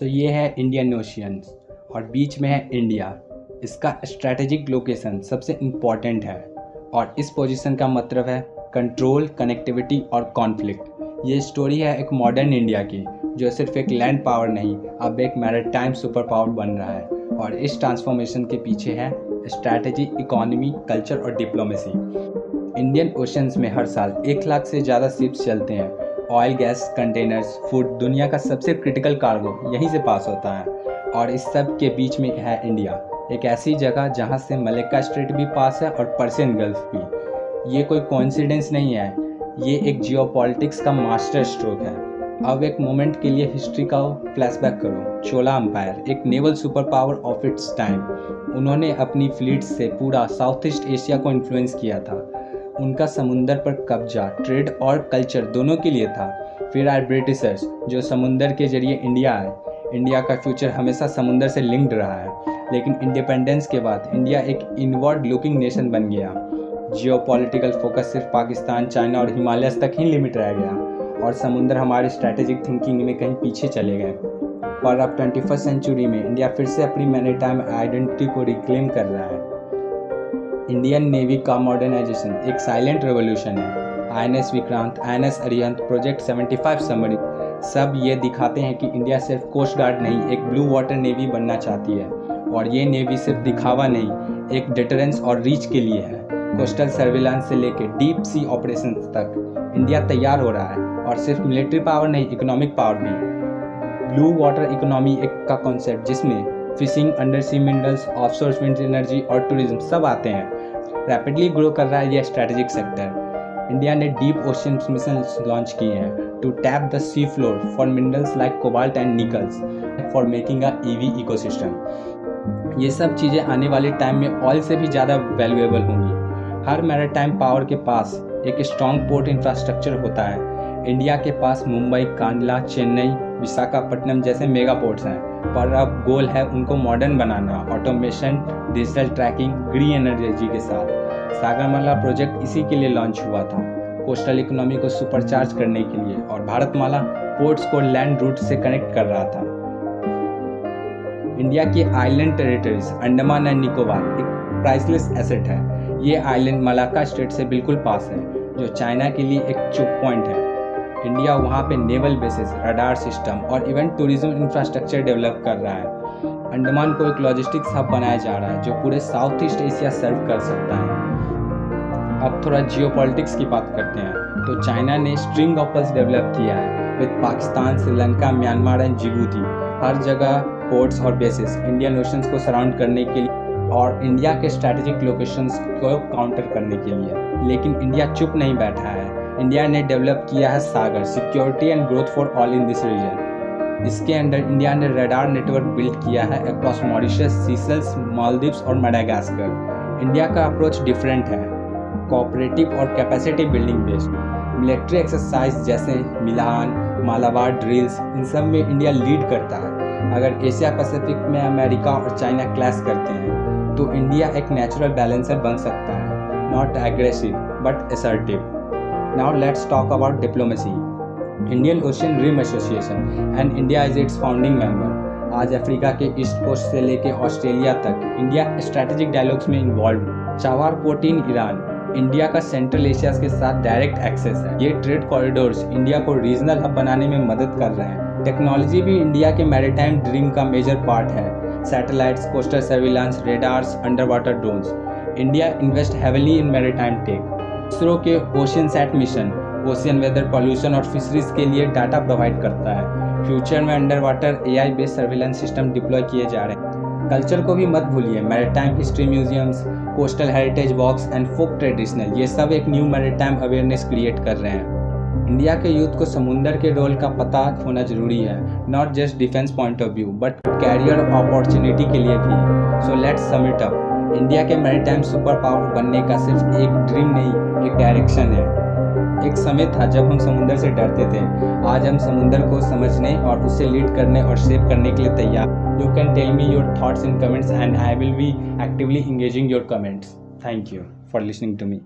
ये है Indian oceans और बीच में है इंडिया। इसका स्ट्रैटेजिक लोकेशन सबसे इम्पॉर्टेंट है और इस पोजीशन का मतलब है कंट्रोल, कनेक्टिविटी और कॉन्फ्लिक्ट। ये स्टोरी है एक मॉडर्न इंडिया की, जो सिर्फ एक लैंड पावर नहीं, अब एक मैरीटाइम सुपर पावर बन रहा है। और इस ट्रांसफॉर्मेशन के पीछे है स्ट्रैटेजी, इकोनॉमी, कल्चर और डिप्लोमेसी। इंडियन ओशंस में हर साल 1 लाख से ज़्यादा शिप्स चलते हैं। ऑयल, गैस, कंटेनर्स, फूड, दुनिया का सबसे क्रिटिकल कार्गो यहीं से पास होता है। और इस सब के बीच में है इंडिया, एक ऐसी जगह जहां से मलक्का स्ट्रेट भी पास है और पर्शियन गल्फ भी। ये कोई कोइंसिडेंस नहीं है, ये एक जियोपॉलिटिक्स का मास्टर स्ट्रोक है। अब एक मोमेंट के लिए हिस्ट्री का फ्लैशबैक करो। चोला एम्पायर, एक naval super power of its time, उन्होंने अपनी फ्लीट से पूरा साउथ ईस्ट एशिया को इन्फ्लुएंस किया था। उनका समुंदर पर कब्जा ट्रेड और कल्चर दोनों के लिए था। फिर आए ब्रिटिशर्स, जो समुंदर के जरिए इंडिया आए। इंडिया का फ्यूचर हमेशा समुंदर से लिंक्ड रहा है, लेकिन इंडिपेंडेंस के बाद इंडिया एक इनवर्ड लुकिंग नेशन बन गया। जियोपॉलिटिकल फोकस सिर्फ पाकिस्तान, चाइना और हिमालयस तक ही लिमिट रह गया और समुंदर हमारी स्ट्रैटेजिक थिंकिंग में कहीं पीछे चले गए। पर अब 21st सेंचुरी में इंडिया फिर से अपनी मैरीटाइम आइडेंटिटी को रिक्लेम कर रहा है। इंडियन नेवी का मॉडर्नाइजेशन एक साइलेंट रेवोल्यूशन है। INS Vikrant, INS Arihant, project 75 submarine, सब ये दिखाते हैं कि इंडिया सिर्फ कोस्ट गार्ड नहीं, एक ब्लू वाटर नेवी बनना चाहती है। और ये नेवी सिर्फ दिखावा नहीं, एक डिटरेंस और रीच के लिए है। कोस्टल सर्विलांस से लेकर डीप सी ऑपरेशंस तक इंडिया तैयार हो रहा है। और सिर्फ मिलिट्री पावर नहीं, इकोनॉमिक पावर भी। ब्लू वाटर इकोनॉमी एक का कॉन्सेप्ट, जिसमें fishing, under sea minerals, offshore wind energy और टूरिज्म सब आते हैं। रैपिडली ग्रो कर रहा है यह स्ट्रैटेजिक सेक्टर। इंडिया ने डीप ओशन मिशन लॉन्च किए हैं to tap the sea floor for minerals like cobalt and nickels for making a EV ecosystem. ये सब चीज़ें आने वाले टाइम में ऑयल से भी ज़्यादा वैल्यूएबल होंगी। हर मैरीटाइम पावर के पास एक स्ट्रॉन्ग पोर्ट इंफ्रास्ट्रक्चर होता है। इंडिया के पास मुंबई, कांडला, चेन्नई, विशाखापट्टनम जैसे मेगा पोर्ट्स हैं, पर अब गोल है उनको मॉडर्न बनाना, automation, digital tracking, green energy के साथ। सागरमाला प्रोजेक्ट इसी के लिए लॉन्च हुआ था, कोस्टल इकोनॉमी को सुपरचार्ज करने के लिए। और भारतमाला पोर्ट्स को लैंड रूट से कनेक्ट कर रहा था। इंडिया की island territories Andaman and Nicobar एक प्राइसलेस एसेट है। ये आइलैंड मलाक्का स्टेट से बिल्कुल पास है, जो चाइना के लिए एक चोक पॉइंट है। इंडिया वहाँ पे नेवल बेसिस, रडार सिस्टम और इवन टूरिज्म इंफ्रास्ट्रक्चर डेवलप कर रहा है। अंडमान को एक लॉजिस्टिक्स हब बनाया जा रहा है, जो पूरे साउथ ईस्ट एशिया सर्व कर सकता है। अब थोड़ा जियोपॉलिटिक्स की बात करते हैं, तो चाइना ने स्ट्रिंग ऑफ पल्स डेवलप किया है with Pakistan, Sri Lanka, Myanmar and Djibouti. हर जगह पोर्ट्स और बेसिस इंडियन ओशंस को सराउंड करने के लिए और इंडिया के स्ट्रैटेजिक लोकेशंस को काउंटर करने के लिए। लेकिन इंडिया चुप नहीं बैठा है। इंडिया ने डेवलप किया है SAGAR, security and growth for all in this region. इसके अंदर इंडिया ने रडार नेटवर्क बिल्ड किया है अक्रॉस मॉरिशस, सीशेल्स, मालदीव्स और मेडागास्कर। इंडिया का अप्रोच डिफरेंट है, कोऑपरेटिव और capacity building based. Military exercise जैसे मिलान, मालाबार ड्रिल्स, इन सब में इंडिया लीड करता है। अगर एशिया पैसिफिक में अमेरिका और चाइना क्लैश करते हैं, तो इंडिया एक नेचुरल बैलेंसर बन सकता है, not aggressive but assertive. Now let's talk about diplomacy. Indian Ocean Rim Association and India is its founding member. आज अफ्रीका के ईस्ट कोस्ट से लेके ऑस्ट्रेलिया तक इंडिया स्ट्रैटेजिक डायलॉग्स में involve. Chabahar port in Iran, India का central Asia के साथ direct access है। ये ट्रेड कॉरिडोर्स इंडिया को रीजनल हब बनाने में मदद कर रहे हैं। टेक्नोलॉजी भी इंडिया के मैरीटाइम ड्रीम का मेजर पार्ट है। Satellites, coastal surveillance, radars, under water drones. India invest heavily in maritime tech. ISRO के Oceansat mission ocean weather, pollution और फिशरीज के लिए डाटा प्रोवाइड करता है। फ्यूचर में under water AI based surveillance system deploy किए जा रहे हैं। कल्चर को भी मत भूलिए, maritime history museums, coastal heritage walks and folk traditional, ये सब एक न्यू मैरीटाइम अवेयरनेस क्रिएट कर रहे हैं। इंडिया के यूथ को समुंदर के रोल का पता होना जरूरी है, not just defence point of view but career opportunity के लिए भी। So let's sum it up. India के मैरीटाइम सुपर पावर बनने का सिर्फ एक ड्रीम नहीं, एक डायरेक्शन है। एक समय था जब हम समुंदर से डरते थे, आज हम समुंदर को समझने और उसे लीड करने और शेप करने के लिए तैयार। You can tell me your thoughts in comments and I will be actively engaging your comments. Thank you for listening to me.